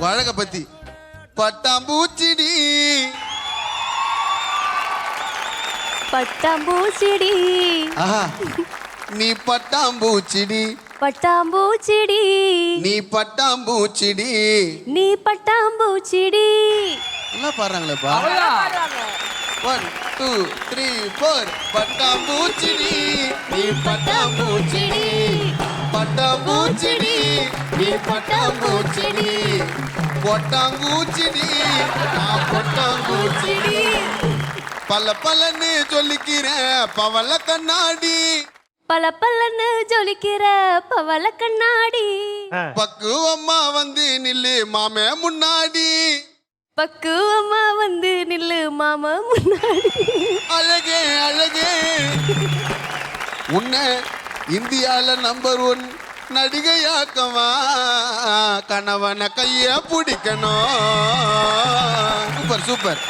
அழக பத்தி. பட்டாம்பூச்சிடி பட்டாம்பூச்சிடி ஆஹா நீ பட்டாம்பூச்சிடி பட்டாம்பூச்சிடி நீ பட்டாம்பூச்சிடி. நீ பட்டாம்பூச்சிடி. நல்லா பாடுறாங்களேப்பா. 1 2 3 4 பட்டாம்பூச்சிடி நீ பட்டாம்பூச்சிடி பட்டாம்பூச்சிடி நீ பட்டாம்பூச்சிடி பொட்டாங்கூச்சிடி நான் பொட்டாங்கூச்சிடி. பல பலன்னு சொல்லிக்கிறேன் பவள கண்ணாடி பல பல்லன்னு ஜொலிக்கிற பவள கண்ணாடி. பக்குவம்மா வந்து நில்லு மாமே முன்னாடி. பக்குவமா வந்து நில்லு மாமா முன்னாடி. அழகே அழகே உன்னை இந்தியால நம்பர் 1 நடிகையாக்கவா கணவனை கைய பிடிக்கணும். Super super.